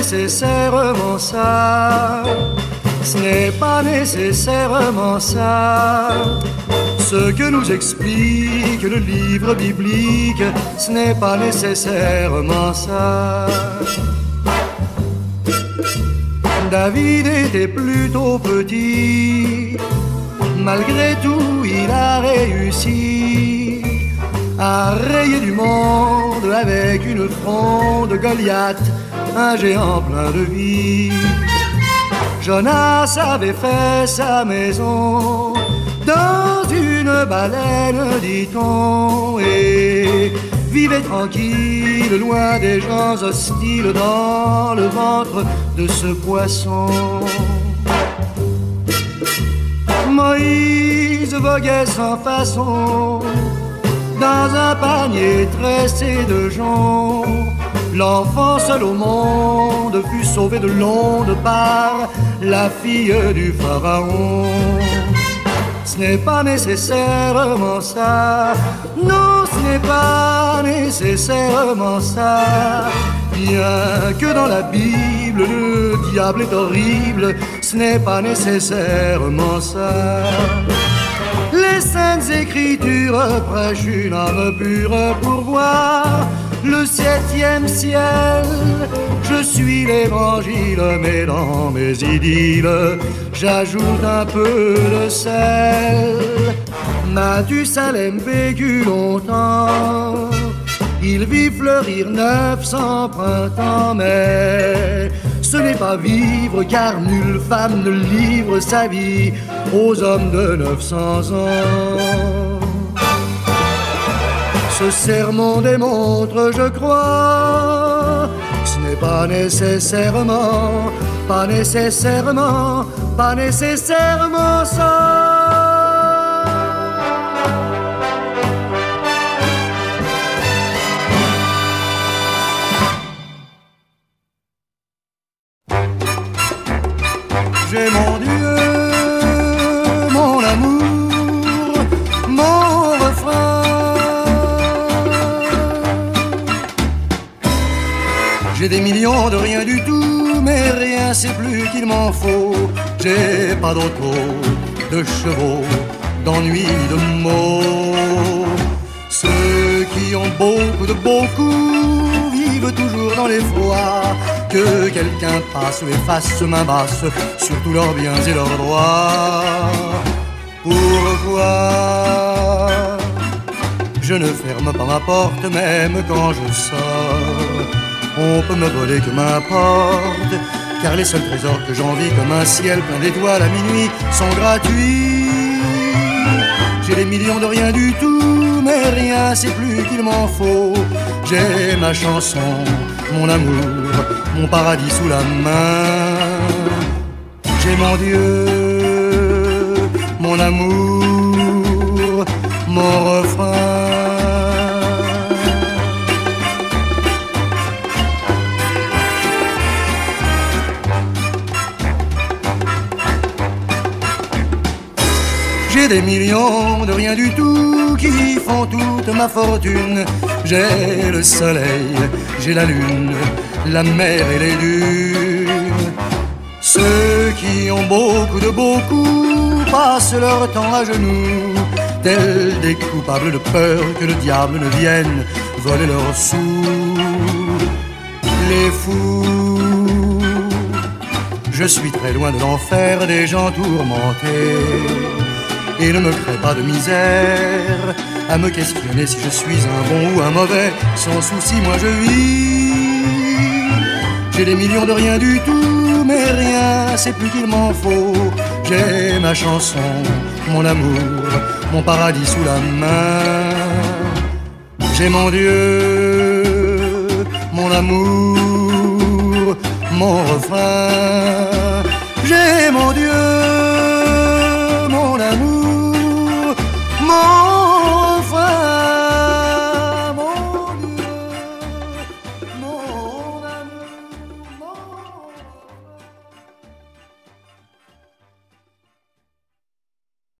nécessairement ça. Ce n'est pas nécessairement ça. Ce que nous explique le livre biblique, ce n'est pas nécessairement ça. David était plutôt petit, malgré tout il a réussi à rayer du monde avec une fronde Goliath, un géant plein de vie. Jonas avait fait sa maison dans une baleine, dit-on, et vivait tranquille, loin des gens hostiles, dans le ventre de ce poisson. Moïse voguait sans façon dans un panier tressé de joncs. L'enfant seul au monde fut sauvé de l'onde par la fille du pharaon. Ce n'est pas nécessairement ça, non, ce n'est pas nécessairement ça. Bien que dans la Bible le diable est horrible, ce n'est pas nécessairement ça. Les saintes écritures prêchent une âme pure pour voir le 7e ciel. Je suis l'évangile, mais dans mes idylles, j'ajoute un peu de sel. Mathusalem vécut longtemps, il vit fleurir 900 printemps, mais ce n'est pas vivre, car nulle femme ne livre sa vie aux hommes de 900 ans. Ce sermon démontre, je crois, ce n'est pas nécessairement, pas nécessairement, pas nécessairement ça. J'ai mon Dieu, mon amour, mon refrain. J'ai des millions de rien du tout, mais rien c'est plus qu'il m'en faut. J'ai pas d'auto, de chevaux, d'ennuis, de mots. Ceux qui ont beaucoup de beaucoup vivent toujours dans l'effroi que quelqu'un passe ou efface main basse sur tous leurs biens et leurs droits. Pourquoi je ne ferme pas ma porte même quand je sors? On peut me voler que m'importe, car les seuls trésors que j'envie comme un ciel plein d'étoiles à minuit sont gratuits. J'ai des millions de rien du tout, mais rien c'est plus qu'il m'en faut. J'ai ma chanson, mon amour, mon paradis sous la main. J'ai mon Dieu, mon amour, mon refrain. J'ai des millions de rien du tout qui font toute ma fortune. J'ai le soleil, j'ai la lune, la mer et les dunes. Ceux qui ont beaucoup de beaucoup passent leur temps à genoux, tels des coupables de peur que le diable ne vienne voler leurs sous. Les fous, je suis très loin de l'enfer des gens tourmentés. Et ne me crée pas de misère à me questionner si je suis un bon ou un mauvais. Sans souci, moi je vis. J'ai des millions de rien du tout, mais rien, c'est plus qu'il m'en faut. J'ai ma chanson, mon amour, mon paradis sous la main. J'ai mon Dieu, mon amour, mon refrain. J'ai